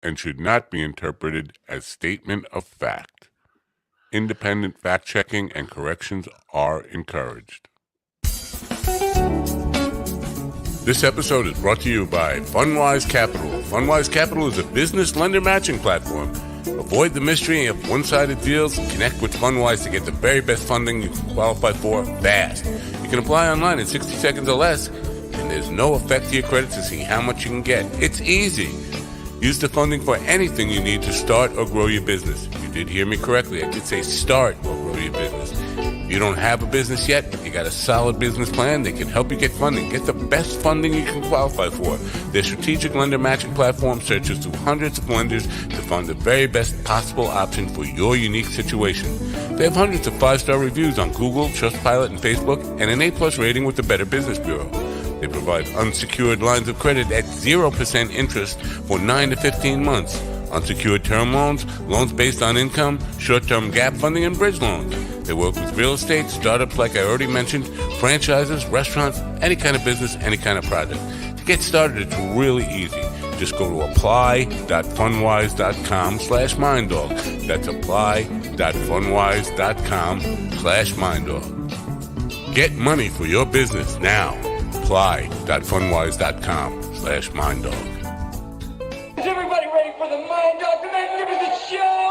and should not be interpreted as statement of fact. Independent fact-checking and corrections are encouraged. This episode is brought to you by FundWise Capital. FundWise Capital is a business lender matching platform. Avoid the mystery of one-sided deals and connect with FundWise to get the very best funding you can qualify for fast. You can apply online in 60 seconds or less, and there's no effect to your credit to see how much you can get. It's easy. Use the funding for anything you need to start or grow your business. You did hear me correctly. I did say start or grow your business. If you don't have a business yet, but you got a solid business plan, they can help you get funding. Get the best funding you can qualify for. Their strategic lender matching platform searches through hundreds of lenders to find the very best possible option for your unique situation. They have hundreds of 5-star reviews on Google, Trustpilot, and Facebook, and an A+ rating with the Better Business Bureau. They provide unsecured lines of credit at 0% interest for 9 to 15 months. Unsecured term loans, loans based on income, short-term gap funding, and bridge loans. They work with real estate, startups like I already mentioned, franchises, restaurants, any kind of business, any kind of project. To get started, it's really easy. Just go to apply.fundwise.com/minddog. That's apply.fundwise.com/minddog. Get money for your business now. Apply.fundwise.com/minddog. Is everybody ready for the Mind Dog, the Magnificent Show?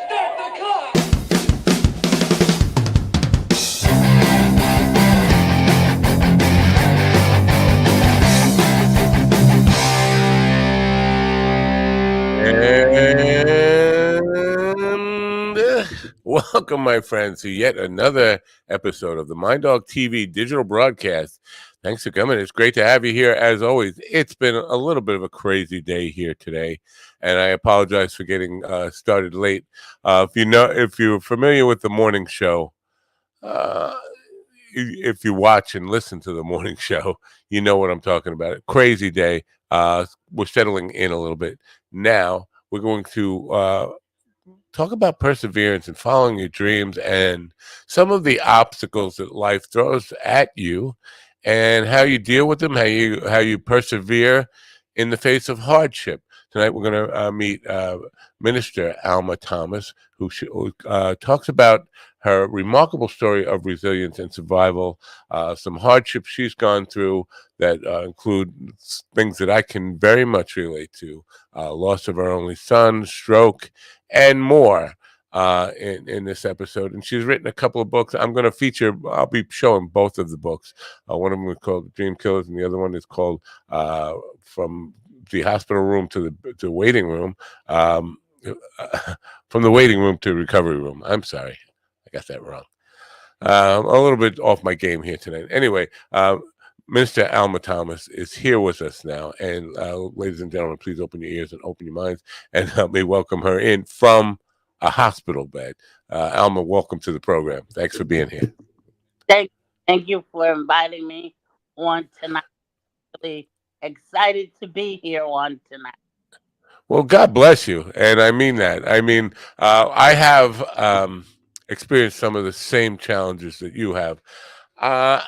Start the clock! And welcome, my friends, to yet another episode of the Mind Dog TV digital broadcast. Thanks for coming. It's great to have you here, as always. It's been a little bit of a crazy day here today, and I apologize for getting started late. If you're familiar with the morning show, if you watch and listen to the morning show, you know what I'm talking about. Crazy day. We're settling in a little bit now. We're going to talk about perseverance and following your dreams and some of the obstacles that life throws at you and how you deal with them, how you persevere in the face of hardship. Tonight we're going to meet Minister Alma Thomas, who talks about her remarkable story of resilience and survival, some hardships she's gone through that include things that I can very much relate to, loss of her only son, stroke, and more in this episode. And she's written a couple of books. I'll be showing both of the books. One of them is called Dream Killers, and the other one is called From the Hospital Room to the Waiting Room, from the Waiting Room to Recovery Room. I'm sorry. I got that wrong. A little bit off my game here tonight. Anyway, Minister Alma Thomas is here with us now. And ladies and gentlemen, please open your ears and open your minds and help me welcome her in from a hospital bed. Alma, welcome to the program. Thanks for being here. Thank you for inviting me on tonight. Really excited to be here on tonight. Well, God bless you. And I mean that. I mean, I have experienced some of the same challenges that you have.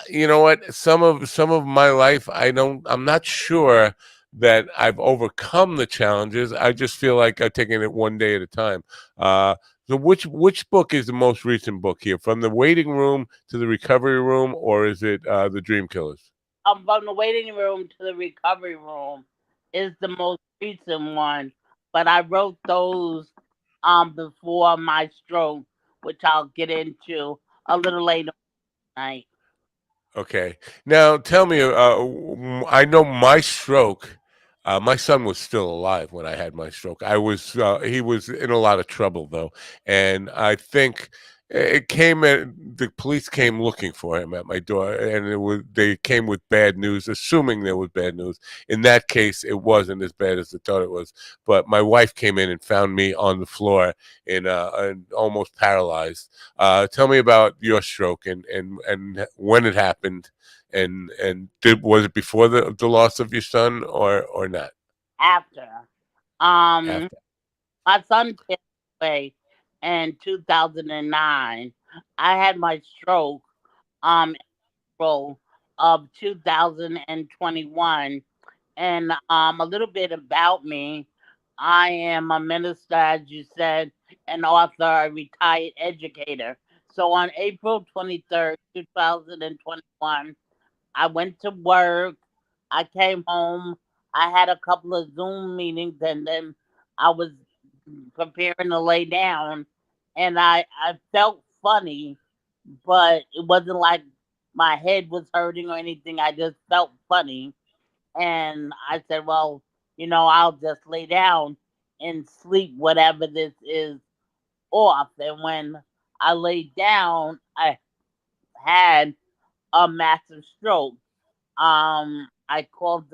You know what? Some of my life, I'm not sure that I've overcome the challenges. I just feel like I've taken it one day at a time. So which book is the most recent book here? From the Waiting Room to the Recovery Room, or is it the Dream Killers? From the Waiting Room to the Recovery Room is the most recent one, but I wrote those before my stroke, which I'll get into a little later tonight. Okay. Now tell me, I know my stroke. My son was still alive when I had my stroke. He was in a lot of trouble though, and I think the police came looking for him at my door, and they came with bad news, assuming there was bad news. In that case, it wasn't as bad as they thought it was. But my wife came in and found me on the floor and almost paralyzed. Tell me about your stroke and when it happened, and was it before the loss of your son or not? After. After. My son passed away in 2009. I had my stroke in April of 2021. And a little bit about me. I am a minister, as you said, an author, a retired educator. So on April 23rd, 2021, I went to work. I came home. I had a couple of Zoom meetings, and then I was preparing to lay down. And I felt funny, but it wasn't like my head was hurting or anything. I just felt funny. And I said, well, I'll just lay down and sleep whatever this is off. And when I laid down, I had a massive stroke. I called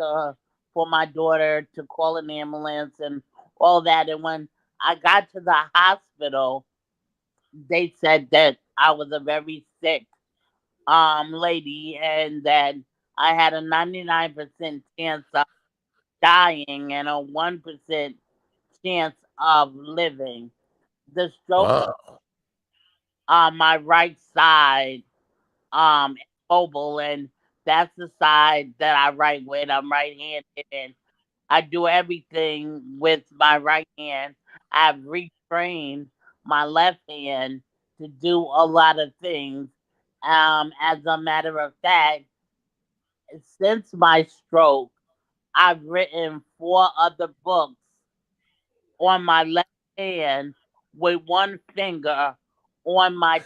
for my daughter to call an ambulance and all that. And when I got to the hospital, they said that I was a very sick lady and that I had a 99% chance of dying and a 1% chance of living. The stroke Wow. on my right side is mobile, and that's the side that I write with. I'm right-handed, and I do everything with my right hand. I've retrained my left hand to do a lot of things. As a matter of fact, since my stroke, I've written four other books on my left hand with one finger on my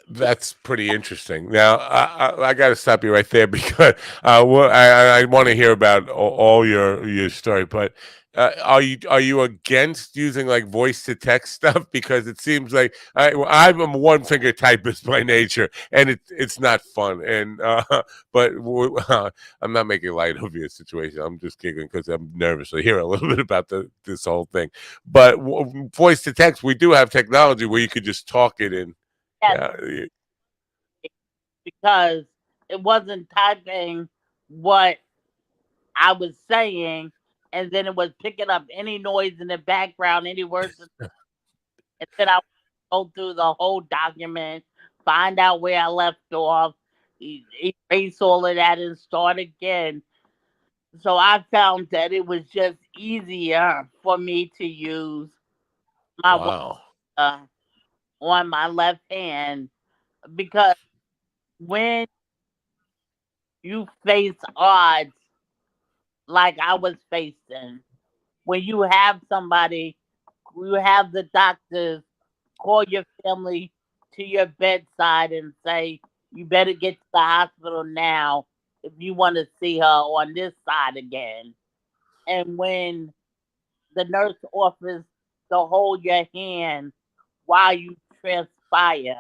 That's pretty interesting. Now, I got to stop you right there because I want to hear about all your story. But are you against using like voice to text stuff? Because it seems like I'm a one finger typist by nature, and it's not fun. And but I'm not making light of your situation. I'm just giggling because I'm nervous to hear a little bit about this whole thing. But voice to text, we do have technology where you could just talk it in. yes Yeah, because it wasn't typing what I was saying, and then it was picking up any noise in the background, any words, and then I would go through the whole document, find out where I left off, erase all of that, and start again. So I found that it was just easier for me to use my wow. uh, on my left hand because when you face odds like I was facing, when you have somebody, you have the doctors call your family to your bedside and say, you better get to the hospital now if you want to see her on this side again. And when the nurse offers to hold your hand while you transpire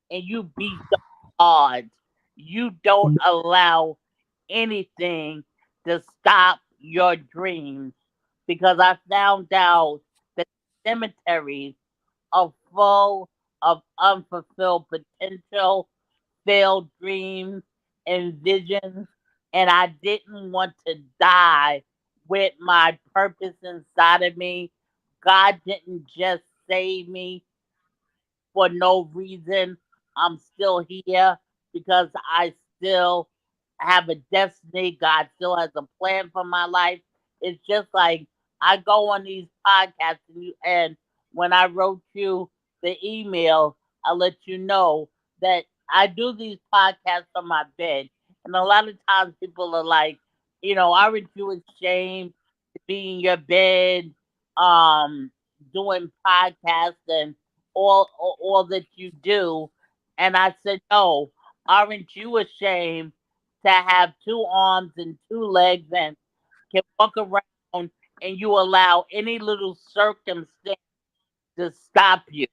and you beat the odds, you don't allow anything to stop your dreams. Because I found out that cemeteries are full of unfulfilled potential, failed dreams, and visions. And I didn't want to die with my purpose inside of me. God didn't just save me for no reason. I'm still here because I still have a destiny. God still has a plan for my life. It's just like I go on these podcasts and when I wrote you the email, I let you know that I do these podcasts from my bed. And a lot of times people are like, aren't you ashamed to be in your bed um doing podcasts and all that you do. And I said, no, aren't you ashamed to have two arms and two legs and can walk around and you allow any little circumstance to stop you?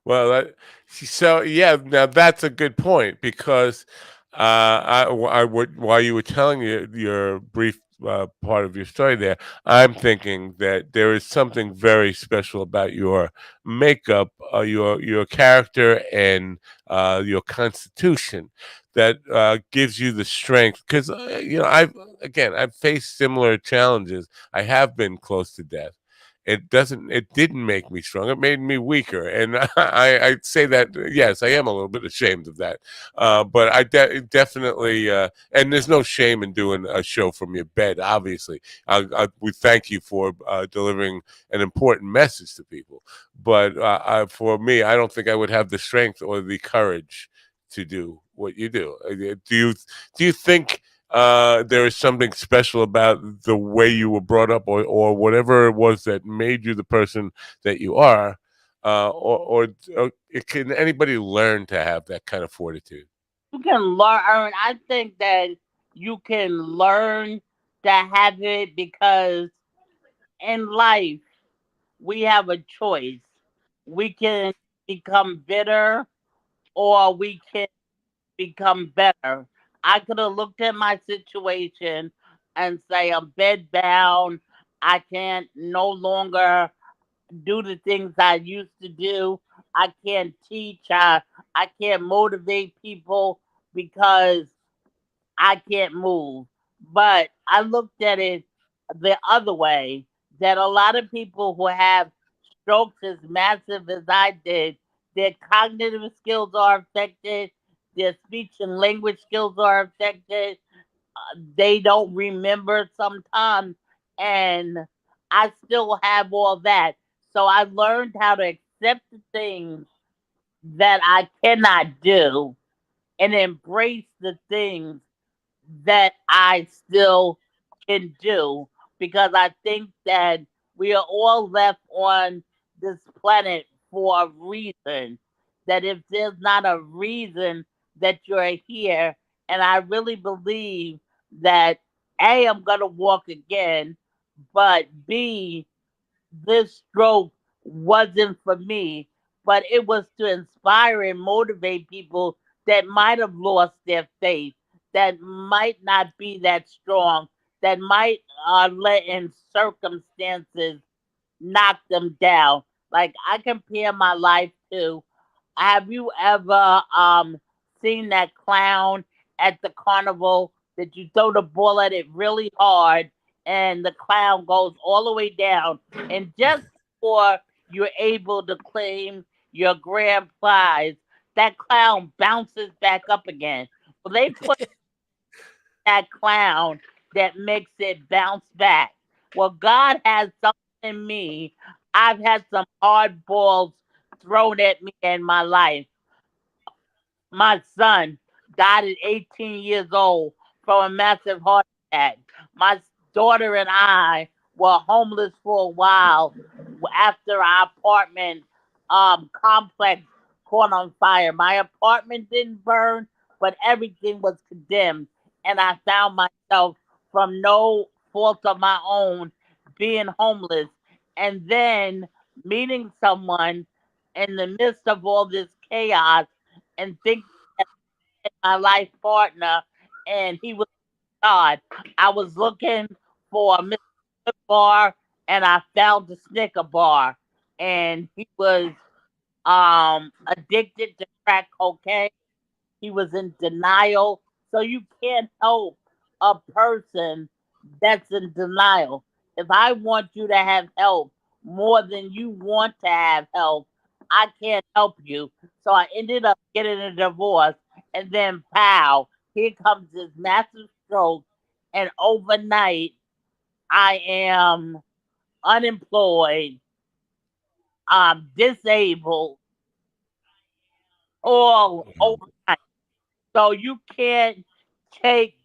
Well, so yeah, now that's a good point because while you were telling your brief part of your story there, I'm thinking that there is something very special about your makeup, your character, and your constitution that gives you the strength. Because I've faced similar challenges. I have been close to death. it didn't make me strong. It made me weaker. And I say that, yes, I am a little bit ashamed of that. But definitely, and there's no shame in doing a show from your bed, obviously. We thank you for delivering an important message to people. But for me, I don't think I would have the strength or the courage to do what you do. Do you think there is something special about the way you were brought up, or whatever it was that made you the person that you are, or can anybody learn to have that kind of fortitude? You can learn. I think that you can learn to have it because in life we have a choice. We can become bitter or we can become better. I could have looked at my situation and say I'm bedbound. I can't no longer do the things I used to do. I can't teach. I can't motivate people because I can't move. But I looked at it the other way that a lot of people who have strokes as massive as I did, their cognitive skills are affected, their speech and language skills are affected, they don't remember sometimes, and I still have all that. So I learned how to accept the things that I cannot do and embrace the things that I still can do because I think that we are all left on this planet for a reason. That if there's not a reason that you're here, and I really believe that A, I'm gonna walk again, but B, this stroke wasn't for me, but it was to inspire and motivate people that might have lost their faith, that might not be that strong, that might let in circumstances knock them down. Like I compare my life to, have you ever seen that clown at the carnival that you throw the ball at it really hard and the clown goes all the way down, and just before you're able to claim your grand prize, that clown bounces back up again. Well, they put that clown that makes it bounce back. Well, God has something in me. I've had some hard balls thrown at me in my life. My son died at 18 years old from a massive heart attack. My daughter and I were homeless for a while after our apartment complex caught on fire. My apartment didn't burn, but everything was condemned. And I found myself, from no fault of my own, being homeless. And then meeting someone in the midst of all this chaos and think my life partner, and he was God. I was looking for a Mr. Bar, and I found the Snicker bar, and he was addicted to crack cocaine. He was in denial. So you can't help a person that's in denial. If I want you to have help more than you want to have help, I can't help you. So I ended up getting a divorce, and then pow, here comes this massive stroke, and overnight I am unemployed, disabled, all overnight. So you can't take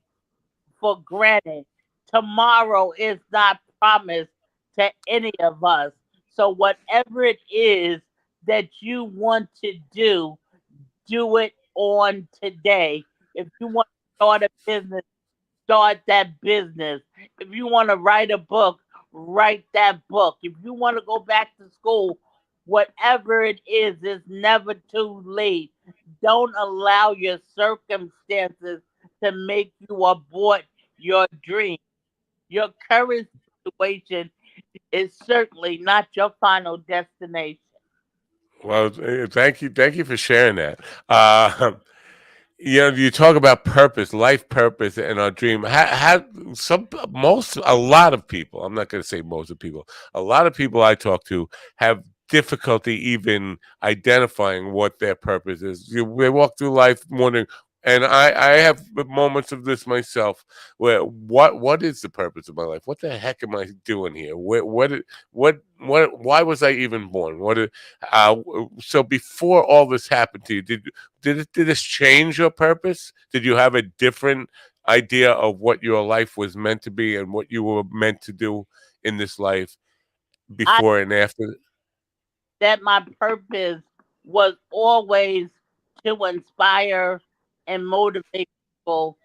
for granted. Tomorrow is not promised to any of us. So, whatever it is that you want to do it on today. If you want to start a business, start that business. If you want to write a book, write that book. If you want to go back to school, whatever it is, it's never too late. Don't allow your circumstances to make you abort your dream. Your current situation is certainly not your final destination. Well, thank you for sharing that. Uh, You talk about purpose, life purpose, and our dream. Some most a lot of people. I'm not going to say most of people. A lot of people I talk to have difficulty even identifying what their purpose is. They walk through life wondering. And I have moments of this myself where what is the purpose of my life? What the heck am I doing here? Why was I even born? Uh, so before all this happened to you, did this change your purpose? Did you have a different idea of what your life was meant to be and what you were meant to do in this life I before and after? that my purpose was always to inspire and motivate people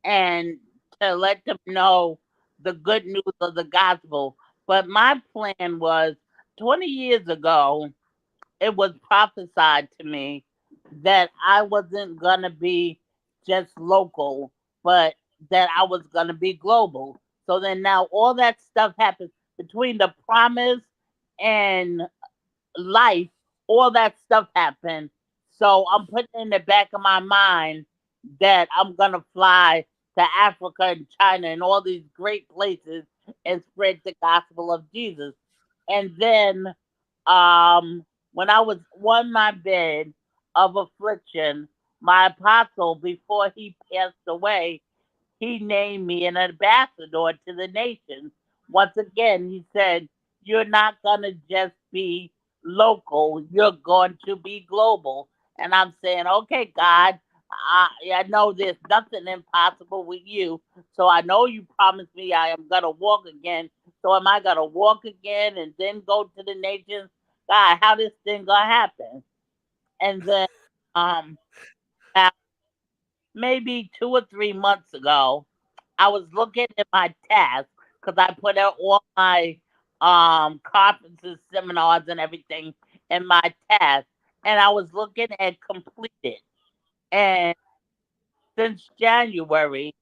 and to let them know the good news of the gospel. But my plan was 20 years ago, it was prophesied to me that I wasn't going to be just local, but that I was going to be global. So then now all that stuff happens between the promise and life, all that stuff happened. So I'm putting in the back of my mind that I'm gonna fly to Africa and China and all these great places and spread the gospel of Jesus. And then when I was on my bed of affliction, my apostle before he passed away, he named me an ambassador to the nations. Once again, he said, you're not going to just be local, you're going to be global. And I'm saying, okay, God, I know there's nothing impossible with you. So I know you promised me I am going to walk again. So am I going to walk again and then go to the nations? God, how this thing going to happen? And then um, maybe 2 or 3 months ago, I was looking at my task because I put out all my conferences, seminars, and everything in my task, and I was looking at completed. And since January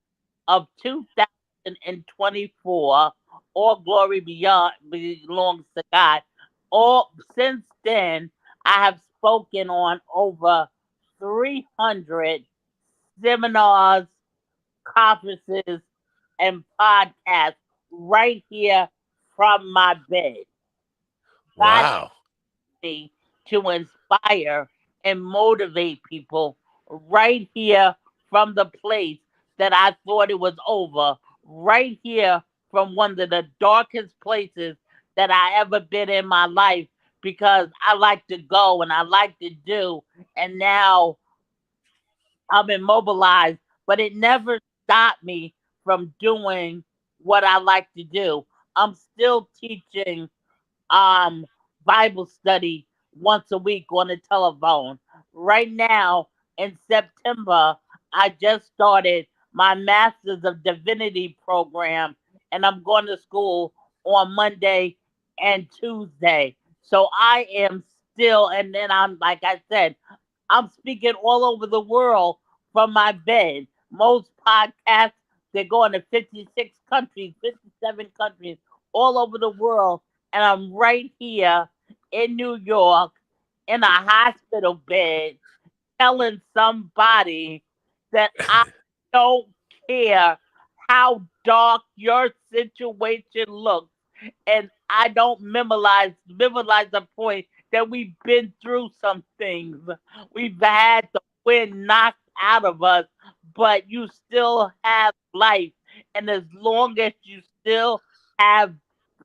of 2024, all glory beyond belongs to God. All since then, I have spoken on over 300 seminars, conferences, and podcasts right here from my bed. God Wow. me to inspire and motivate people right here from the place that I thought it was over, right here from one of the darkest places that I ever been in my life because I like to go and I like to do. And now I'm immobilized, but it never stopped me from doing what I like to do. I'm still teaching um Bible study once a week on the telephone. Right now in September, I just started my Masters of Divinity program and I'm going to school on Monday and Tuesday. So I am still, and then I'm, like I said, I'm speaking all over the world from my bed. Most podcasts, they're going to 56 countries, 57 countries, all over the world. And I'm right here in New York in a hospital bed telling somebody that I don't care how dark your situation looks. And I don't memorialize the point that we've been through some things. We've had the wind knocked out of us, but you still have life. And as long as you still have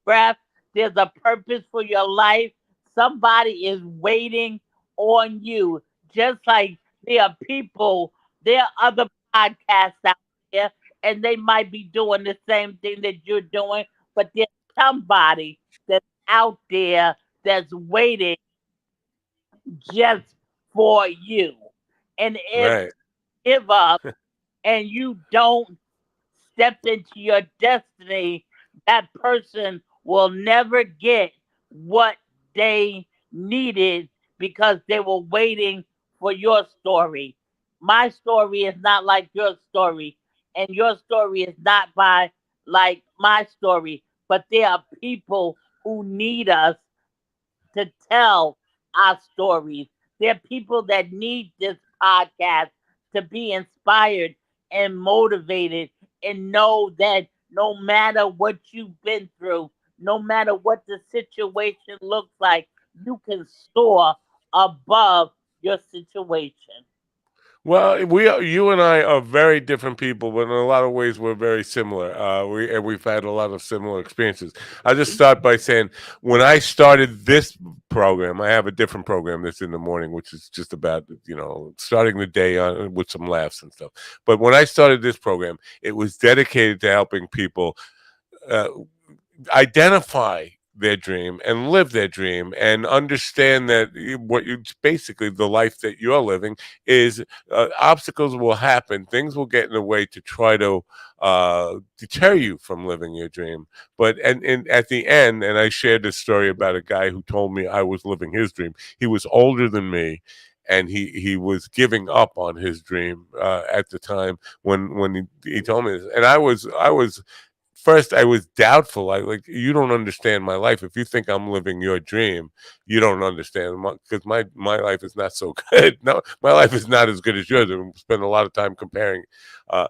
breath, there's a purpose for your life. Somebody is waiting on you. Just like there are people, there are other podcasts out there, and they might be doing the same thing that you're doing, but there's somebody that's out there that's waiting just for you. And if Right. you give up and you don't step into your destiny, that person will never get what they needed because they were waiting for your story. My story is not like your story, and your story is not by like my story, but there are people who need us to tell our stories. There are people that need this podcast to be inspired and motivated and know that no matter what you've been through, no matter what the situation looks like, you can soar above your situation. Well, you and I are very different people, but in a lot of ways we're very similar. We've had a lot of similar experiences. I'll just start by saying when I started this program, I have a different program that's in the morning, which is just about starting the day on with some laughs and stuff. But when I started this program, it was dedicated to helping people uh, identify their dream and live their dream and understand that what you basically the life that you're living is obstacles will happen, things will get in the way to try to deter you from living your dream. But and at the end, and I shared this story about a guy who told me I was living his dream. He was older than me, and he was giving up on his dream at the time when he told me this. And I was first I was doubtful. I like, you don't understand my life. If you think I'm living your dream, you don't understand, because my life is not so good. No, my life is not as good as yours. And we spend a lot of time comparing. Uh,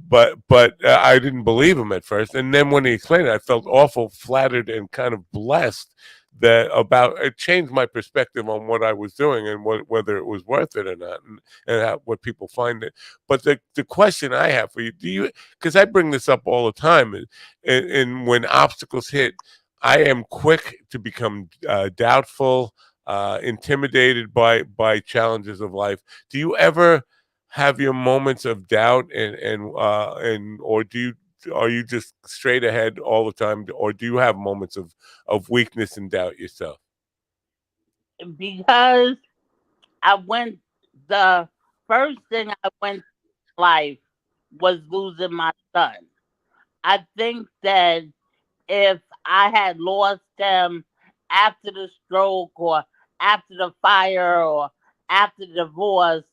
but I didn't believe him at first, and then when he explained it, I felt awful, flattered, and kind of blessed that about it changed my perspective on what I was doing and whether it was worth it or not, and what people find it. But the question I have for you, do you, because I bring this up all the time, and when obstacles hit, I am quick to become doubtful, intimidated by challenges of life. Do you ever have your moments of doubt, and or do you, are you just straight ahead all the time, or do you have moments of weakness and doubt yourself? Because I went, the first thing I went in life was losing my son. I think that if I had lost him after the stroke or after the fire or after the divorce,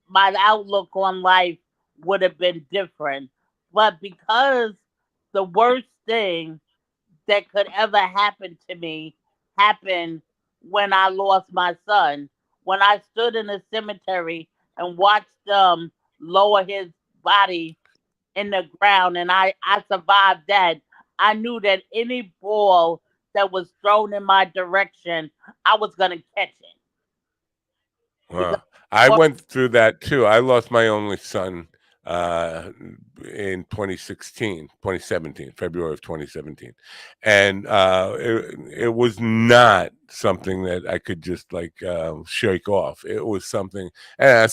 my outlook on life would have been different. But because the worst thing that could ever happen to me happened when I lost my son, when I stood in the cemetery and watched them lower his body in the ground and I survived that. I knew that any ball that was thrown in my direction, I was gonna catch it. Because I went through that too. I lost my only son uh, in 2016, 2017, February of 2017. And it was not something that I could just like shake off. It was something, and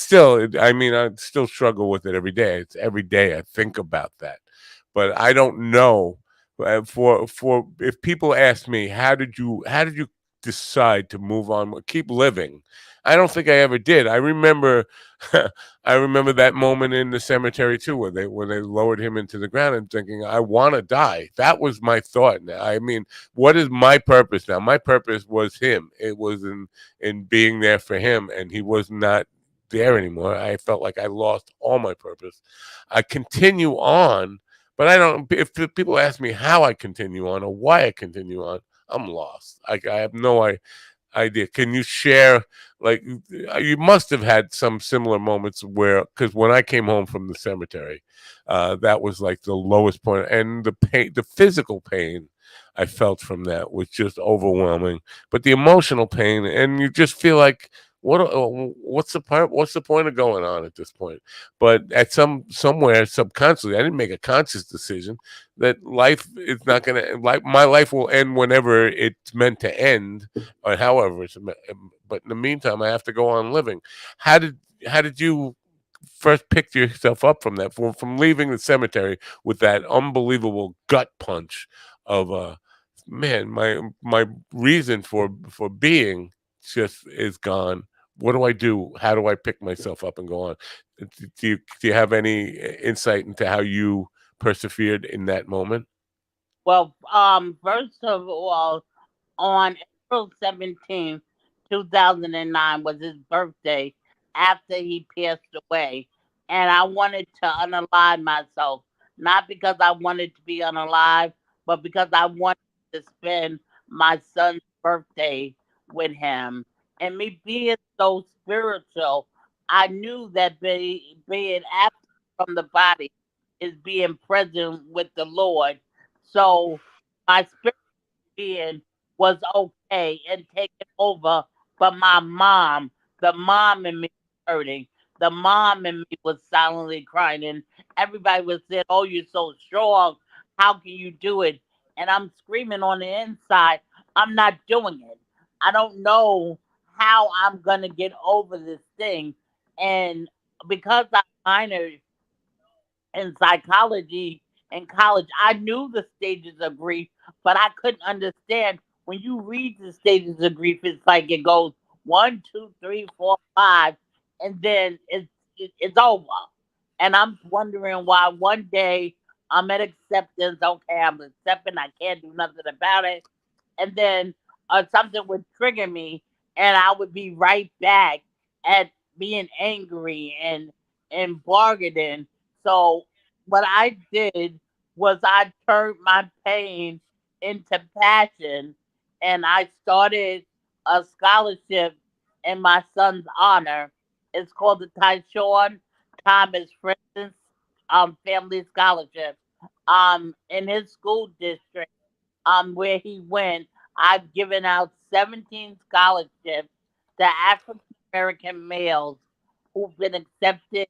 I mean, I still struggle with it every day. It's every day I think about that. But I don't know. For if people ask me, how did you decide to move on, keep living? I don't think I ever did. I remember, I remember that moment in the cemetery too, when they lowered him into the ground, and thinking, I want to die. That was my thought. Now, I mean, what is my purpose now? My purpose was him. It was in being there for him, and he was not there anymore. I felt like I lost all my purpose. I continue on, but I don't. If people ask me how I continue on or why I continue on, I'm lost. I have no idea. Can you share, like, you must have had some similar moments where, because when I came home from the cemetery, that was like the lowest point, and the pain, the physical pain I felt from that was just overwhelming. But the emotional pain, and you just feel like, what's the point of going on at this point? But at somewhere subconsciously, I didn't make a conscious decision that life is not going to, like, my life will end whenever it's meant to end, or however it's but in the meantime I have to go on living. How did you first pick yourself up from that, from leaving the cemetery with that unbelievable gut punch of man, my reason for being just is gone. What do I do? How do I pick myself up and go on? Do you have any insight into how you persevered in that moment? well, first of all, on April 17th, 2009 was his birthday after he passed away. And I wanted to unalive myself, not because I wanted to be unalive, but because I wanted to spend my son's birthday with him. And me being so spiritual, I knew that being absent from the body is being present with the Lord. So my spirit being was okay and taken over, but my mom, the mom in me was hurting. The mom in me was silently crying, and everybody was saying, "Oh, you're so strong. How can you do it?" And I'm screaming on the inside, "I'm not doing it. I don't know how I'm gonna get over this thing." And because I minored in psychology in college, I knew the stages of grief, but I couldn't understand when you read the stages of grief. It's like it goes one, two, three, four, five, and then it's over. And I'm wondering why one day I'm at acceptance. Okay, I'm accepting. I can't do nothing about it, and then something would trigger me, and I would be right back at being angry and bargaining. So what I did was I turned my pain into passion, and I started a scholarship in my son's honor. It's called the Tyshawn Thomas Francis Family Scholarship. In his school district where he went, I've given out 17 scholarships to African American males who've been accepted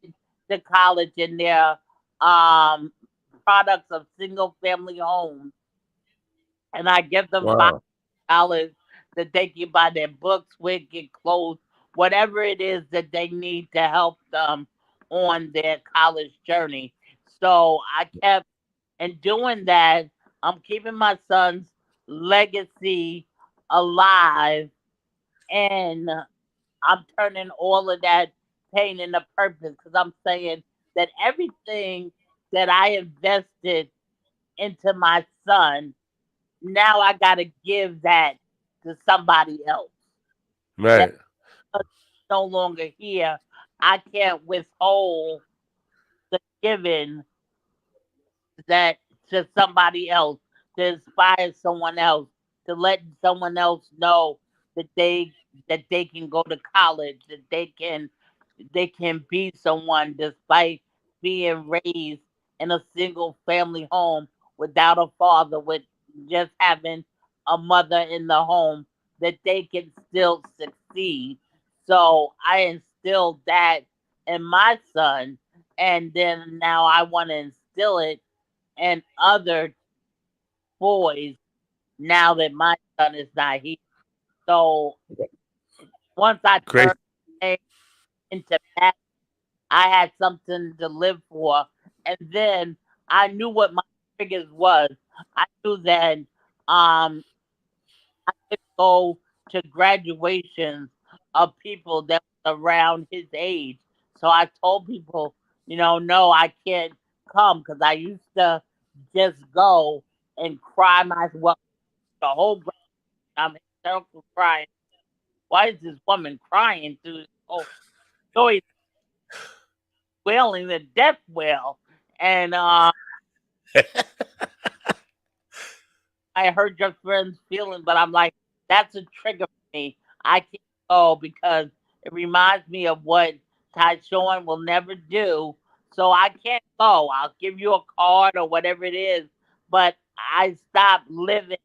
to college in their um, products of single family homes. And I give them Wow. $5 that they can buy their books with, get clothes, whatever it is that they need to help them on their college journey. So I kept and doing that, I'm keeping my son's legacy alive, and I'm turning all of that pain into purpose because I'm saying that everything that I invested into my son, now I got to give that to somebody else. Now, Right. because he's no longer here, I can't withhold the giving that to somebody else, to inspire someone else, to let someone else know that they can go to college, that they can be someone despite being raised in a single family home without a father, with just having a mother in the home, that they can still succeed. So I instilled that in my son, and then now I want to instill it and other boys now that my son is not here. So once I turned Great. pain into passion, I had something to live for. And then I knew what my triggers was. I knew that I could go to graduations of people that was around his age. So I told people, no, I can't come because I used to just go and cry myself the whole I'm hysterical crying. Why is this woman crying through this whole story, wailing the death wail? And I heard your friend's feeling, but I'm like, that's a trigger for me. I can't go because it reminds me of what Tyshawn will never do. So I can't go. I'll give you a card or whatever it is, but I stopped living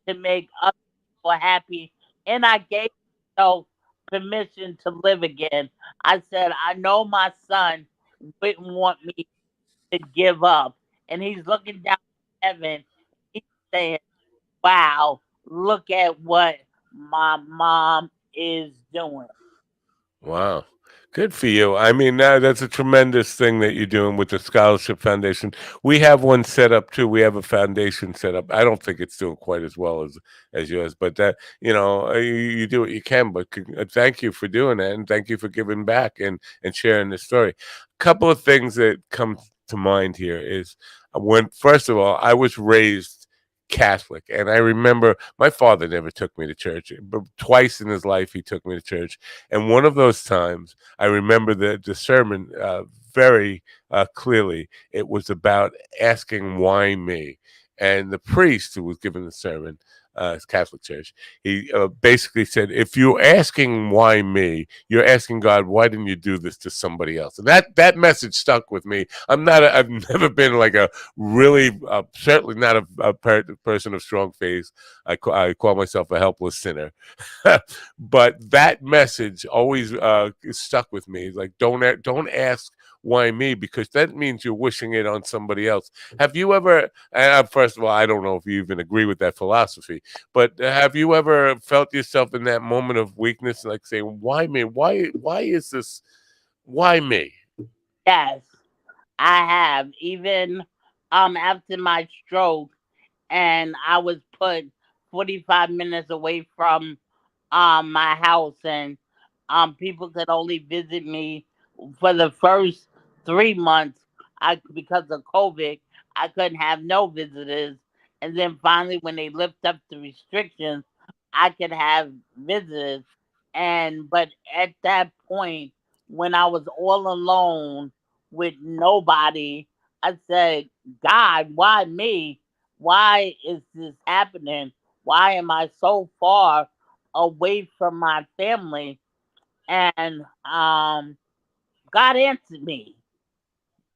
to make other people happy. And I gave myself permission to live again. I said, I know my son wouldn't want me to give up. And he's looking down at heaven. He's saying, wow, look at what my mom is doing. Wow. Good for you. I mean, that's a tremendous thing that you're doing with the Scholarship Foundation. We have one set up too. We have a foundation set up. I don't think it's doing quite as well as yours, but that you do what you can. But thank you for doing that, and thank you for giving back and sharing this story. A couple of things that come to mind here is when, first of all, I was raised Catholic, and I remember my father never took me to church, but twice in his life he took me to church, and one of those times, I remember the sermon very clearly. It was about asking why me, and the priest who was giving the sermon Catholic Church. He basically said, if you're asking why me, you're asking God, why didn't you do this to somebody else? And that message stuck with me. I've never been like a really, certainly not a person of strong faith. I call myself a helpless sinner. But that message always stuck with me. Like, don't ask why me, because that means you're wishing it on somebody else. Have you ever, first of all, I don't know if you even agree with that philosophy, but have you ever felt yourself in that moment of weakness, like saying, why me? Why is this? Why me? Yes, I have. Even after my stroke, and I was put 45 minutes away from my house, and people could only visit me for the first 3 months. I Because of COVID, I couldn't have no visitors, and then finally when they lift up the restrictions, I could have visitors. And but at that point, when I was all alone with nobody, I said, God, why me? Why is this happening? Why am I so far away from my family? And God answered me.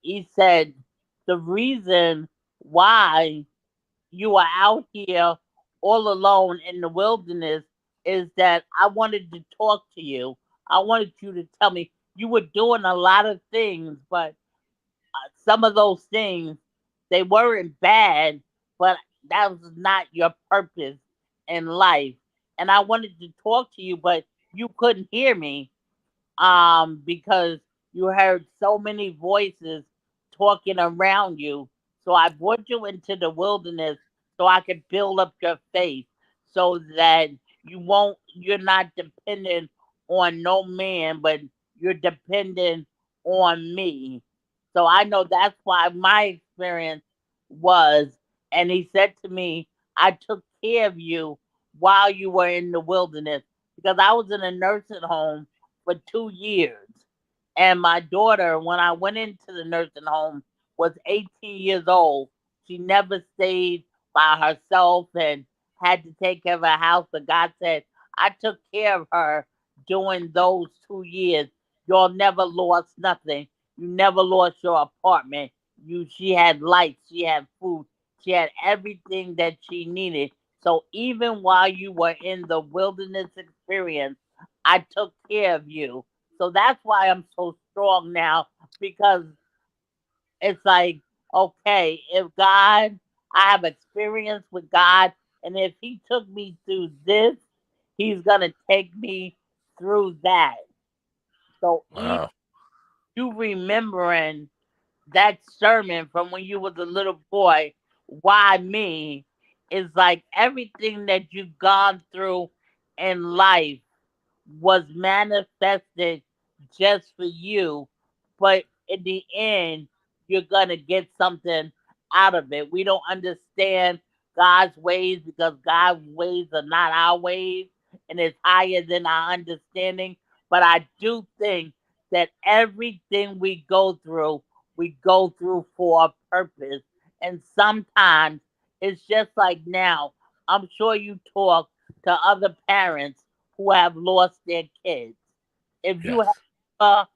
He said, the reason why you are out here all alone in the wilderness is that I wanted to talk to you. I wanted you to tell me you were doing a lot of things, but some of those things, they weren't bad, but that was not your purpose in life. And I wanted to talk to you, but you couldn't hear me, because you heard so many voices talking around you. So I brought you into the wilderness so I could build up your faith, so that you're not dependent on no man, but you're dependent on me. So I know that's why my experience was. And he said to me, I took care of you while you were in the wilderness, because I was in a nursing home for 2 years. And my daughter, when I went into the nursing home, was 18 years old. She never stayed by herself and had to take care of her house. But God said, I took care of her during those 2 years. Y'all never lost nothing. You never lost your apartment. She had lights, she had food, she had everything that she needed. So even while you were in the wilderness experience, I took care of you. So that's why I'm so strong now, because it's like, okay, if God, I have experience with God, and if He took me through this, He's going to take me through that. So even Wow. you remembering that sermon from when you was a little boy, why me, is like everything that you've gone through in life was manifested just for you, but in the end, you're gonna get something out of it. We don't understand God's ways because God's ways are not our ways, and it's higher than our understanding. But I do think that everything we go through for a purpose. And sometimes it's just like now. I'm sure you talk to other parents who have lost their kids. If you have Yes.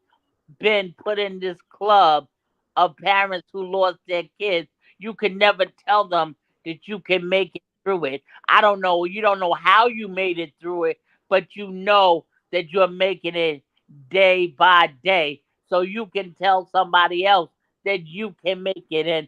been put in this club of parents who lost their kids, you can never tell them that you can make it through it. I don't know. You don't know how you made it through it, but you know that you're making it day by day. So you can tell somebody else that you can make it. And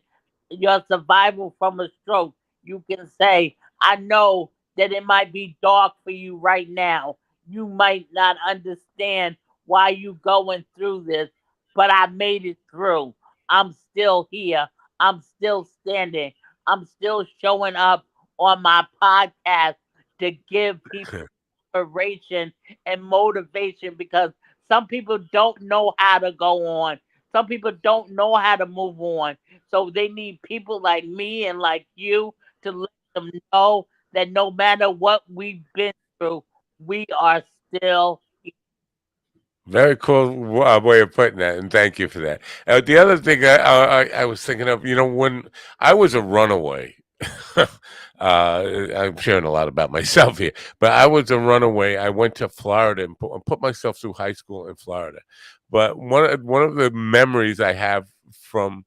your survival from a stroke, you can say, I know that it might be dark for you right now. You might not understand why you going through this, but I made it through. I'm still here. I'm still standing. I'm still showing up on my podcast to give people inspiration and motivation, because some people don't know how to go on. Some people don't know how to move on. So they need people like me and like you to let them know that no matter what we've been through, we are still here. Very cool way of putting that, and thank you for that. The other thing I was thinking of, when I was a runaway. I'm sharing a lot about myself here, but I was a runaway. I went to Florida and put myself through high school in Florida. But one of the memories I have from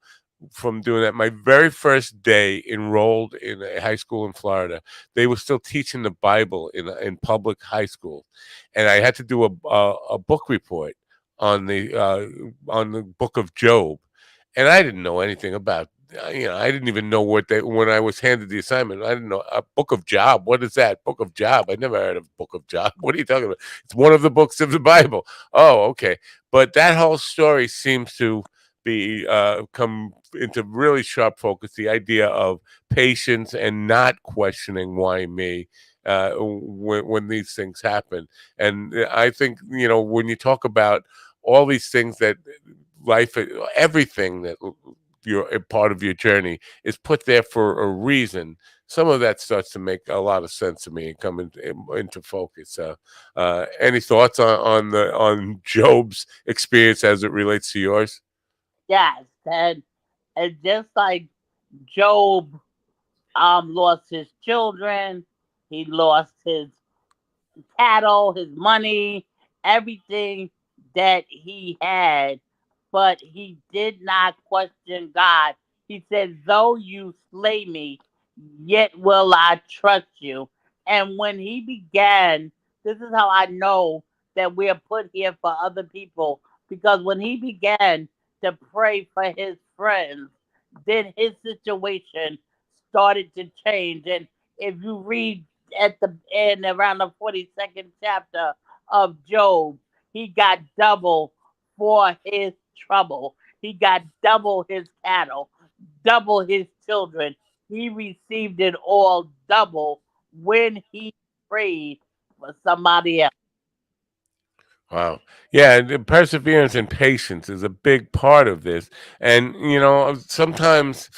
doing that, my very first day enrolled in a high school in Florida, they were still teaching the Bible in public high school, and I had to do a book report on the book of Job, and I didn't know anything about. I didn't even know what they when I was handed the assignment. I didn't know a book of Job. What is that? Book of Job. I never heard of book of Job. What are you talking about? It's one of the books of the Bible. Oh, okay. But that whole story seems to be come into really sharp focus. The idea of patience and not questioning why me when these things happen. And I think when you talk about all these things that life, everything that you're a part of your journey is put there for a reason. Some of that starts to make a lot of sense to me and come into focus. Any thoughts on Job's experience as it relates to yours? Yes, and just like Job lost his children, he lost his cattle, his money, everything that he had, but he did not question God. He said, "Though you slay me, yet will I trust you." And when he began, this is how I know that we are put here for other people, because when he began to pray for his friends, then his situation started to change. And if you read at the end, around the 42nd chapter of Job, he got double for his trouble. He got double his cattle, double his children. He received it all double when he prayed for somebody else. Wow. Yeah, and the perseverance and patience is a big part of this. And sometimes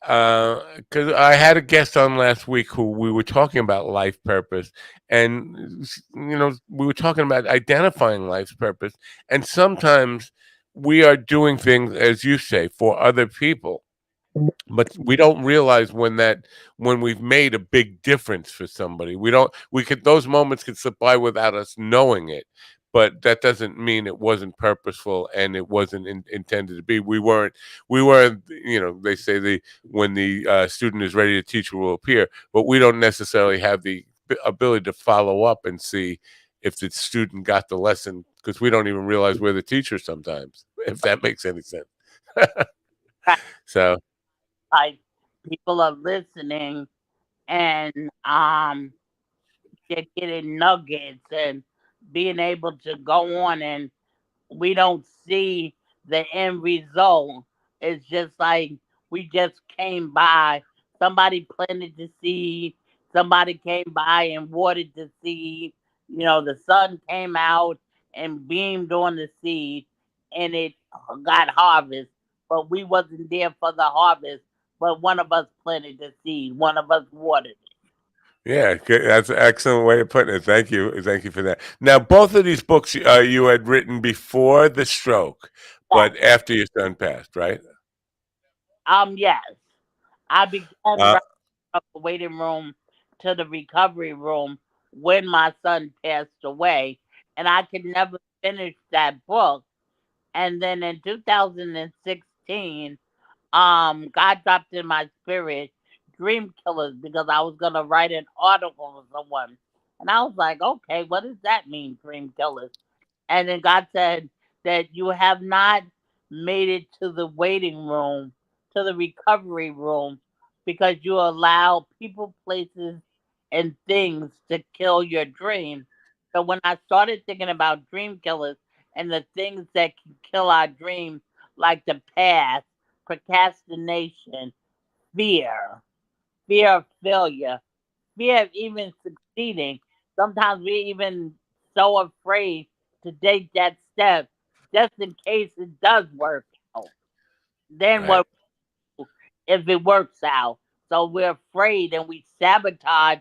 because I had a guest on last week who we were talking about life purpose, and we were talking about identifying life's purpose, and sometimes we are doing things, as you say, for other people, but we don't realize when we've made a big difference for somebody. We could those moments could slip by without us knowing it, but that doesn't mean it wasn't purposeful and it wasn't intended to be. We weren't they say the when the student is ready, the teacher will appear, but we don't necessarily have the ability to follow up and see if the student got the lesson, because we don't even realize we're the teacher sometimes, if that makes any sense. Right? So Like people are listening and they're getting nuggets and being able to go on, and we don't see the end result. It's just like we just came by. Somebody planted the seed. Somebody came by and watered the seed. The sun came out and beamed on the seed, and it got harvest. But we wasn't there for the harvest. But one of us planted the seed. One of us watered it. yeah, that's an excellent way of putting it. Thank you for that. Now, both of these books you had written before the stroke, Yes. but after your son passed, right? Yes. I began Uh, running from the waiting room to the recovery room when my son passed away, and I could never finish that book. And then in 2016, God dropped in my spirit Dream Killers, because I was gonna write an article for someone, and I was like, okay, what does that mean, Dream Killers? And then God said that you have not made it to the waiting room, to the recovery room, because you allow people, places, and things to kill your dream. So when I started thinking about dream killers and the things that can kill our dream, like the past, procrastination, fear, fear of failure, fear of even succeeding. Sometimes we're even so afraid to take that step just in case it does work out. Then right. what if it works out? So we're afraid and we sabotage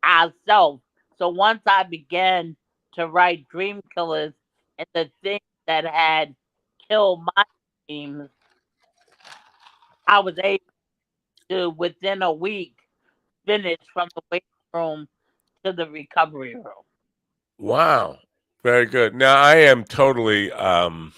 ourselves. So once I began to write Dream Killers and the things that had killed my dreams, I was able to, within a week, finished from the waiting room to the recovery room. Wow. Very good. Now I'm totally on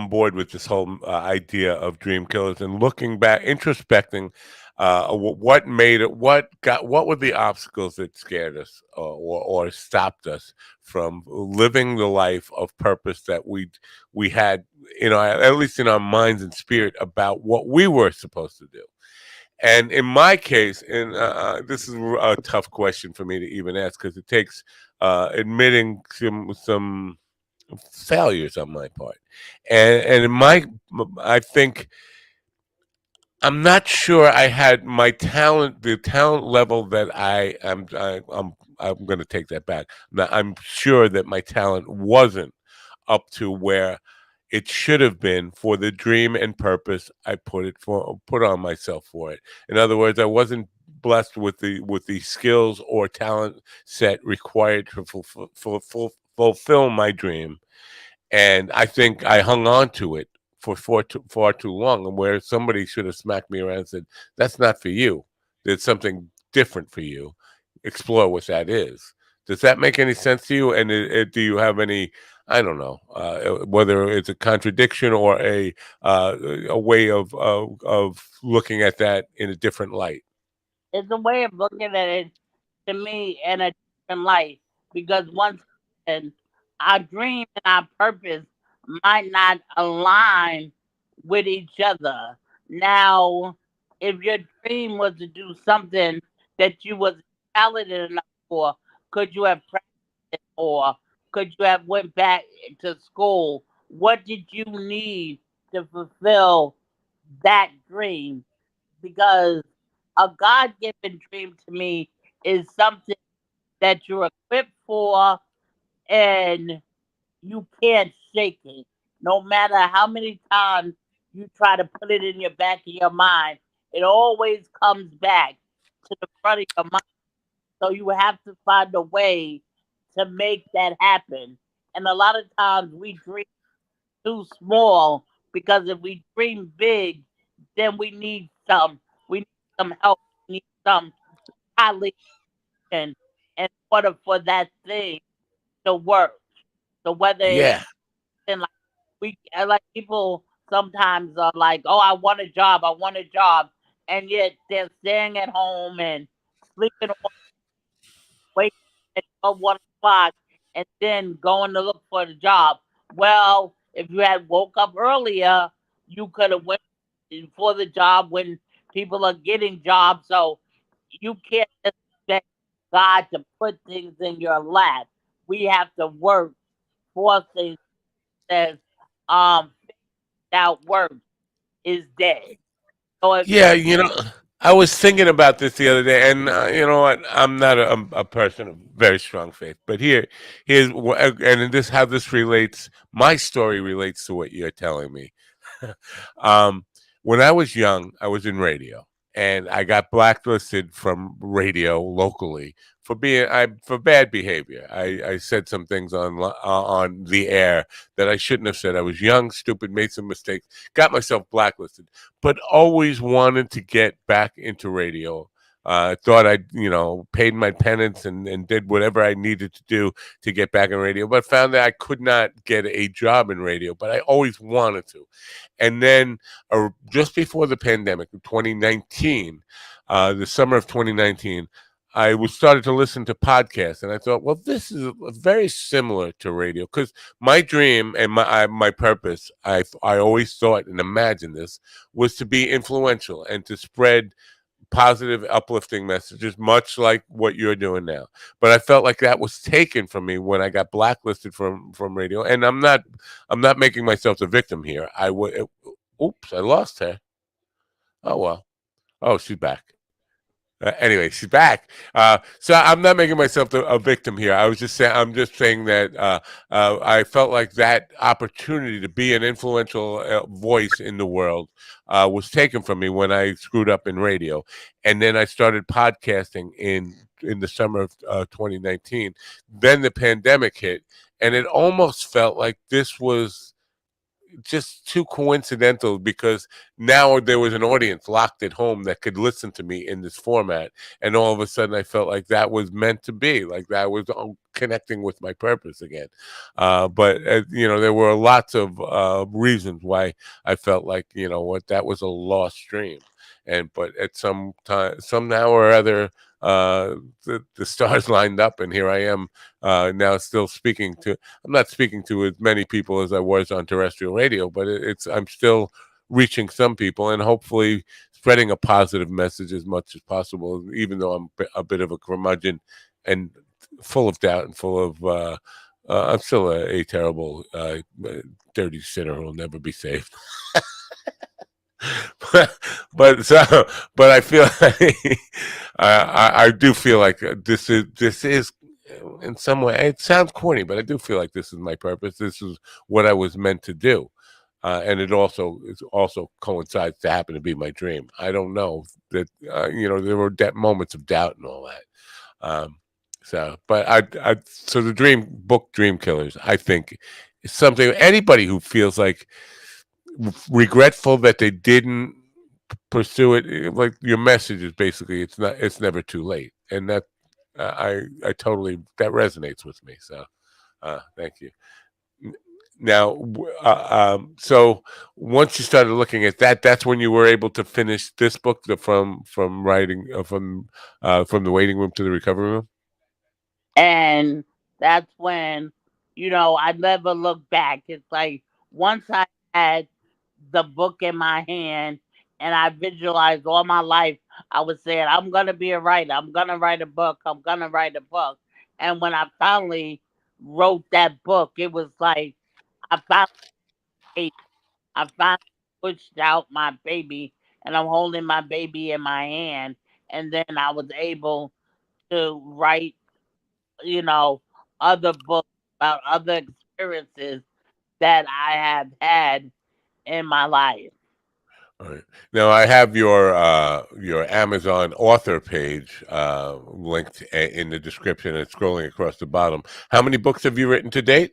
board with this whole idea of dream killers and looking back, introspecting. What made it? What were the obstacles that scared us or stopped us from living the life of purpose that we had, at least in our minds and spirit about what we were supposed to do. And in my case, and this is a tough question for me to even ask because it takes admitting some failures on my part. And in I think I'm not sure I had the talent level that I'm going to take that back. Now, I'm sure that my talent wasn't up to where it should have been for the dream and purpose I put on myself for it. In other words, I wasn't blessed with the skills or talent set required to fulfill my dream, and I think I hung on to it for far too long, and where somebody should have smacked me around and said, "That's not for you. There's something different for you. Explore what that is." Does that make any sense to you? And do you have any? I don't know whether it's a contradiction or a way of looking at that in a different light. It's a way of looking at it to me in a different light because once again, our dream and our purpose might not align with each other. Now, if your dream was to do something that you was talented enough for, could you have practiced or could you have went back to school? What did you need to fulfill that dream? Because a God given dream to me is something that you're equipped for and you can't shake it. No matter how many times you try to put it in your back of your mind, it always comes back to the front of your mind. So you have to find a way to make that happen. And a lot of times we dream too small because if we dream big, then we need some help, we need some colleagues in order for that thing to work. So whether it's Yeah, like like people sometimes are like, "Oh, I want a job, I want a job," and yet they're staying at home and sleeping, waking at 12, 1 o'clock, and then going to look for the job. Well, if you had woke up earlier, you could have went for the job when people are getting jobs. So you can't expect God to put things in your lap. We have to work for things. Says, figured out work is dead. So if you yeah. I was thinking about this the other day, and you know what? I'm not a person of very strong faith, but and this how this relates. My story relates to what you're telling me. um, when I was young, I was in radio, and I got blacklisted from radio locally for bad behavior. I said some things on the air that I shouldn't have said. I was young, stupid, made some mistakes, got myself blacklisted, but always wanted to get back into radio. Thought I, paid my penance and did whatever I needed to do to get back in radio, but found that I could not get a job in radio, but I always wanted to. And then just before the pandemic, in 2019, the summer of 2019, I was started to listen to podcasts, and I thought, well, this is very similar to radio because my dream and my purpose, I always thought and imagined this was to be influential and to spread positive, uplifting messages, much like what you're doing now. But I felt like that was taken from me when I got blacklisted from radio. And I'm not making myself the victim here. Oops, I lost her. Oh well. Oh, she's back. Anyway, she's back. So I'm not making myself a victim here. I'm just saying that I felt like that opportunity to be an influential voice in the world was taken from me when I screwed up in radio, and then I started podcasting in the summer of 2019. Then the pandemic hit, and it almost felt like this was just too coincidental because now there was an audience locked at home that could listen to me in this format, and all of a sudden I felt like that was meant to be, like that was connecting with my purpose again. But you know, there were lots of reasons why I felt like, you know what, that was a lost dream. And but at some time, somehow or other, the stars lined up, and here I am, now still speaking to. I'm not speaking to as many people as I was on terrestrial radio, but it's I'm still reaching some people and hopefully spreading a positive message as much as possible. Even though I'm a bit of a curmudgeon and full of doubt and full of. I'm still a terrible, dirty sinner who will never be saved. but but so but I feel like, I do feel like this is in some way, it sounds corny, but I do feel like this is my purpose. This is what I was meant to do. And it also coincides to happen to be my dream. I don't know that, you know, there were moments of doubt and all that. But so the Dream Killers, I think, is something anybody who feels like regretful that they didn't pursue it. Like your message is basically, it's never too late, and that, I totally, that resonates with me. So thank you. Now, so once you started looking at that, that's when you were able to finish this book, from writing, from the waiting room to the recovery room. And that's when, I never look back. It's like once I had the book in my hand and I visualized all my life, I was saying, I'm going to be a writer. I'm going to write a book. I'm going to write a book. And when I finally wrote that book, it was like I finally, I finally pushed out my baby and I'm holding my baby in my hand. And then I was able to write, you know, other books about other experiences that I have had in my life. All right. Now I have your Amazon author page linked in the description and scrolling across the bottom. How many books have you written to date?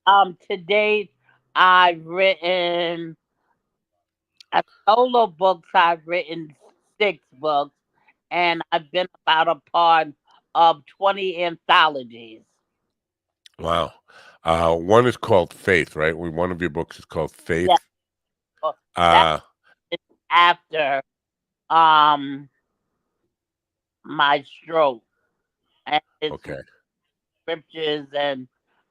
To date, I've written a solo books. I've written 6 books, and I've been about a part of 20 anthologies. Wow. One is called Faith, right? One of your books is called Yeah, Faith. so that Uh, is after um my stroke, and it's okay. scriptures and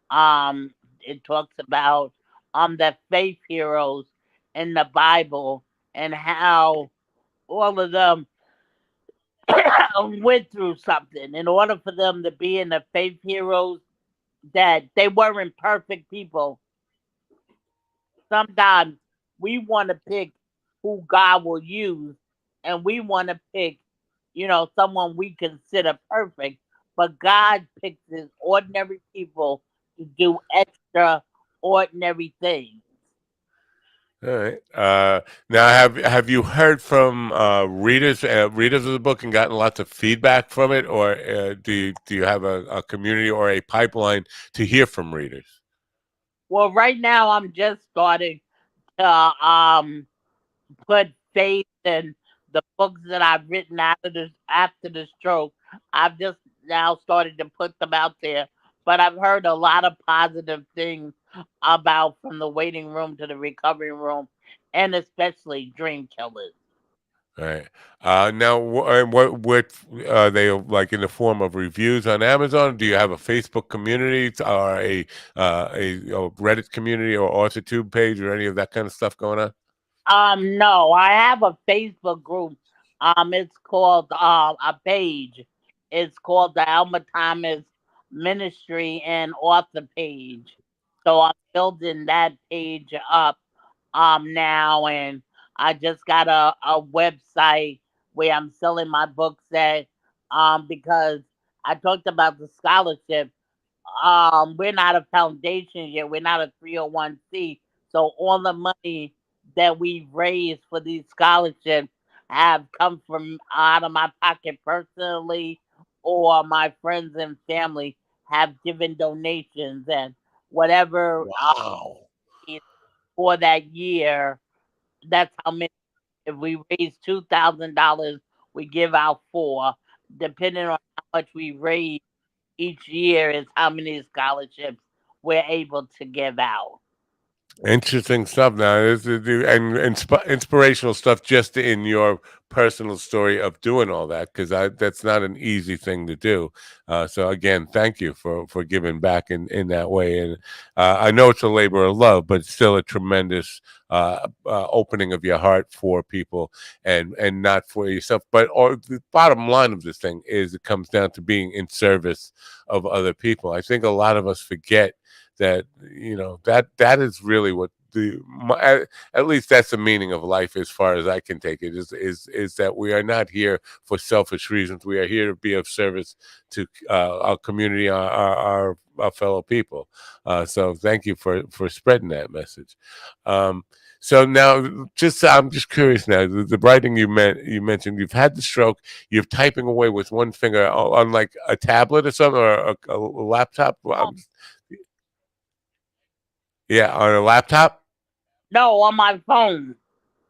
um it talks about the faith heroes in the Bible and how all of them went through something in order for them to be in the faith heroes, that they weren't perfect people. Sometimes we want to pick who God will use, and we want to pick, someone we consider perfect, but God picks his ordinary people to do extraordinary things. All right. Now, have you heard from readers of the book and gotten lots of feedback from it, or do you have a community or a pipeline to hear from readers? Well, right now I'm just starting to put faith in the books that I've written after the stroke. I've just now started to put them out there, but I've heard a lot of positive things about from the waiting room to the recovery room, and especially dream killers. All right. Now, what they like in the form of reviews on Amazon? Do you have a Facebook community or a Reddit community or AuthorTube page or any of that kind of stuff going on? No, I have a Facebook group. It's called a page. It's called the Alma Thomas Ministry and Author page. So I'm building that page up now, and I just got a website where I'm selling my books at, because I talked about the scholarship. We're not a foundation yet. We're not a 301c. So all the money that we've raised for these scholarships have come from out of my pocket personally, or my friends and family have given donations, and whatever Wow. for that year. That's how many. If we raise $2,000, we give out four. Depending on how much we raise each year, is how many scholarships we're able to give out. Interesting stuff. Now, and inspirational stuff just in your personal story of doing all that, because that's not an easy thing to do. So again, thank you for giving back in that way. And I know it's a labor of love, but it's still a tremendous opening of your heart for people, and not for yourself. But the bottom line of this thing is it comes down to being in service of other people. I think a lot of us forget that, that is really what at least that's the meaning of life, as far as I can take it, is that we are not here for selfish reasons. We are here to be of service to our community, our fellow people. So thank you for spreading that message. um, so now, I'm just curious now. The writing you mentioned, you've had the stroke. You're typing away with one finger on like a tablet or something, or a laptop. Yeah, on a laptop? No, on my phone.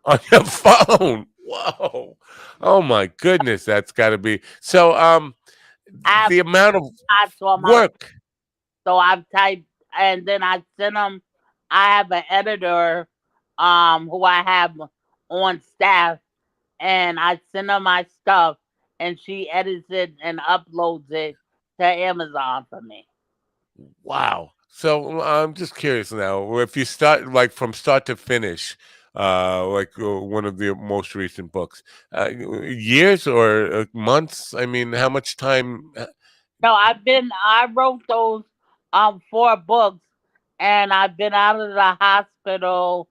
On your phone. Whoa. Oh my goodness, that's gotta be so I have the amount of typed on my, work. so I've typed and then I send them. I have an editor, who I have on staff, and I send her my stuff, and she edits it and uploads it to Amazon for me. Wow. So I'm just curious now, if you start like from start to finish, like one of the most recent books, years or months? I mean, how much time? No, I wrote those 4 books, and I've been out of the hospital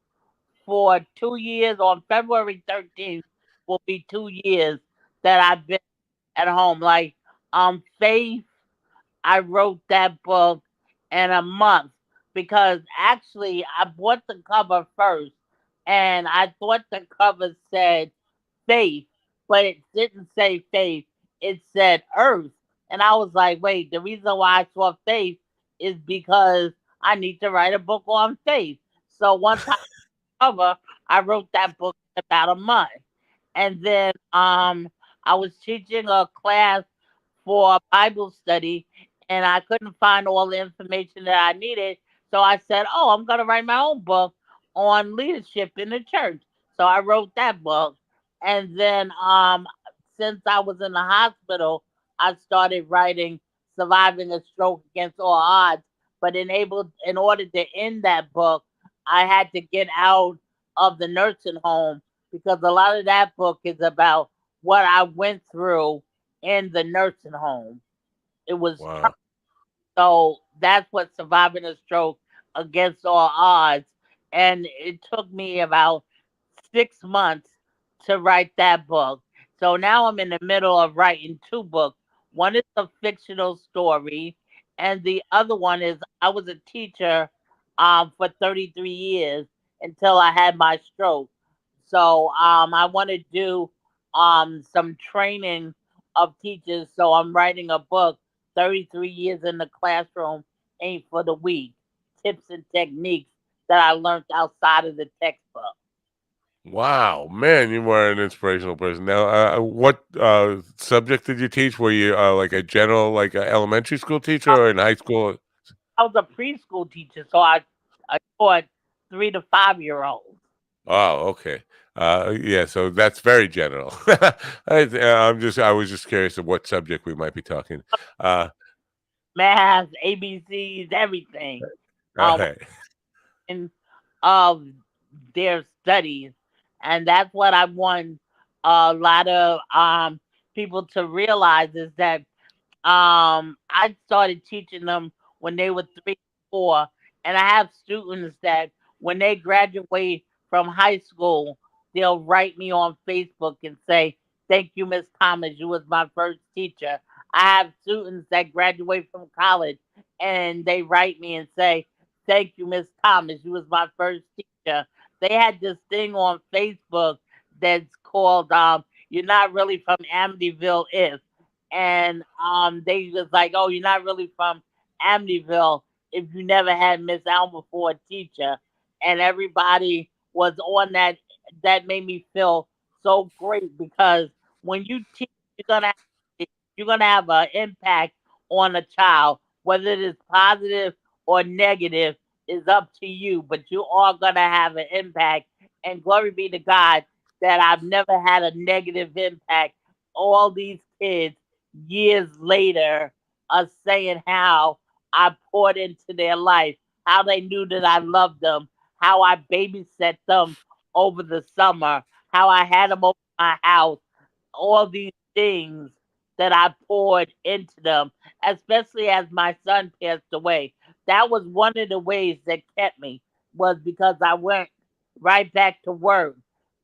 for 2 years. On February 13th will be 2 years that I've been at home. Like, Faith, I wrote that book in a month, because actually I bought the cover first, and I thought the cover said faith, but it didn't say faith. It said earth. And I was like, wait, the reason why I saw faith is because I need to write a book on faith. So once I cover, I wrote that book in about a month. And then I was teaching a class for a Bible study, and I couldn't find all the information that I needed. So I said, "Oh, I'm gonna write my own book on leadership in the church." So I wrote that book, and then since I was in the hospital, I started writing "Surviving a Stroke Against All Odds." But in order to end that book, I had to get out of the nursing home, because a lot of that book is about what I went through in the nursing home. It was Wow. so that's what surviving a stroke against all odds. And it took me about 6 months to write that book. So now I'm in the middle of writing 2 books. One is a fictional story, and the other one is I was a teacher for 33 years until I had my stroke. So I want to do some training of teachers. So I'm writing a book, 33 years in the classroom ain't for the weak. Tips and techniques that I learned outside of the textbook. Wow, man, you were an inspirational person. Now, what subject did you teach? Were you like a general, like a elementary school teacher, or in high school? I was a preschool teacher, so I taught 3 to 5 year olds. Oh, okay. Yeah, so that's very general. I was just curious of what subject we might be talking. Uh, Math, ABCs, everything. all Um, right. and of their studies, and that's what I want a lot of people to realize, is that I started teaching them when they were 3, 4, and I have students that when they graduate from high school, they'll write me on Facebook and say, "Thank you, Miss Thomas. You was my first teacher." I have students that graduate from college, and they write me and say, "Thank you, Miss Thomas. You was my first teacher." They had this thing on Facebook that's called "You're not really from Amityville, if." And they was like, "Oh, you're not really from Amityville if you never had Miss Alma for a teacher." and everybody was on that. That made me feel so great because when you teach, you're gonna you're gonna have an impact on a child, whether it is positive or negative is up to you, but you are gonna have an impact. And glory be to God that I've never had a negative impact. All these kids years later are saying how I poured into their life, how they knew that I loved them, how I babysat them over the summer, how I had them over my house, all these things that I poured into them, especially as my son passed away. That was one of the ways that kept me, was because I went right back to work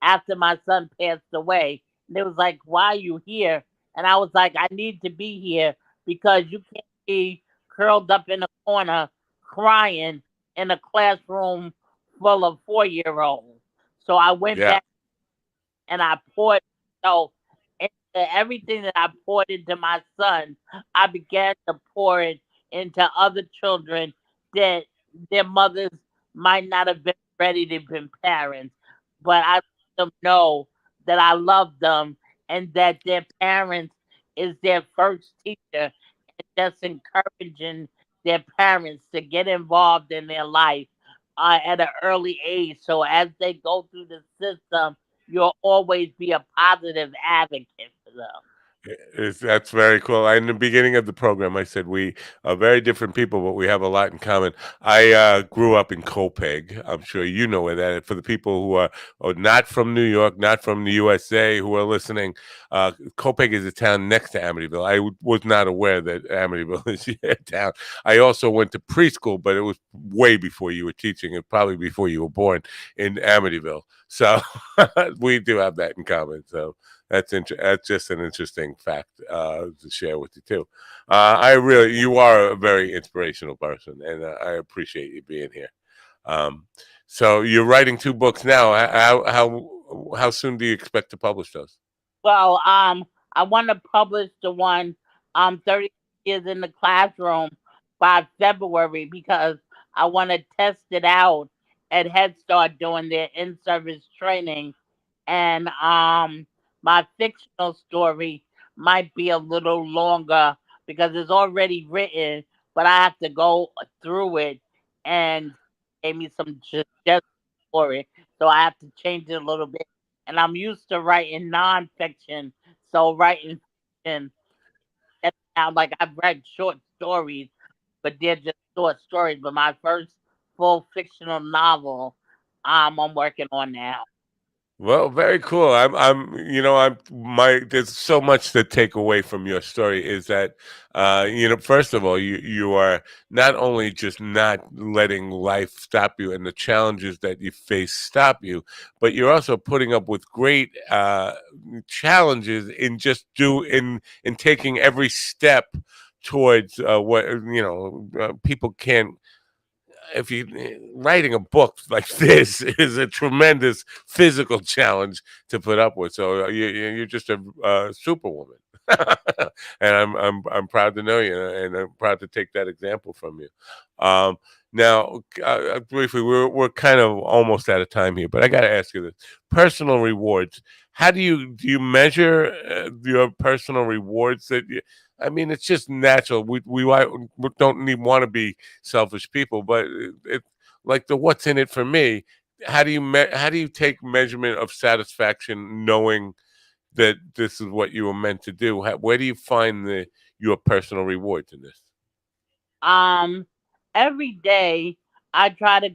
after my son passed away. And it was like, why are you here? And I was like, I need to be here because you can't be curled up in a corner crying in a classroom full of 4-year-olds. So I went Yeah. back and I poured myself into everything that I poured into my son. I began to pour it into other children that their mothers might not have been ready to be parents, but I let them know that I love them and that their parents is their first teacher, and just encouraging their parents to get involved in their life at an early age. So as they go through the system, you'll always be a positive advocate for them. That's very cool. In the beginning of the program, I said we are very different people, but we have a lot in common. I grew up in Copiague. I'm sure you know where that is. For the people who are not from New York, not from the USA, who are listening, Copiague is a town next to Amityville. I was not aware that Amityville is your town. I also went to preschool, but it was way before you were teaching, and probably before you were born in Amityville. So we do have that in common. So that's just an interesting fact to share with you too. You are a very inspirational person, and I appreciate you being here. Um, so you're writing 2 books now. How soon do you expect to publish those? Well, I want to publish the one 30 years in the classroom by February because I want to test it out at Head Start doing their in-service training, and my fictional story might be a little longer because it's already written, but I have to go through it and gave me some suggestions for it, so I have to change it a little bit. And I'm used to writing nonfiction, so writing fiction that's now like I've read short stories, but they're just short stories. But my first full fictional novel, I'm working on now. Well, very cool. There's so much to take away from your story is that, first of all, you are not only just not letting life stop you and the challenges that you face stop you, but you're also putting up with great challenges in taking every step towards people can't if you writing a book like this is a tremendous physical challenge to put up with. So you're just a superwoman, and I'm proud to know you, and I'm proud to take that example from you. Um, Now, briefly, we're kind of almost out of time here, but I got to ask you this: personal rewards. How do you measure your personal rewards? I mean, it's just natural. We don't need want to be selfish people, but like the what's in it for me. How do you take measurement of satisfaction knowing that this is what you were meant to do? Where do you find your personal rewards in this? Um, every day I try to go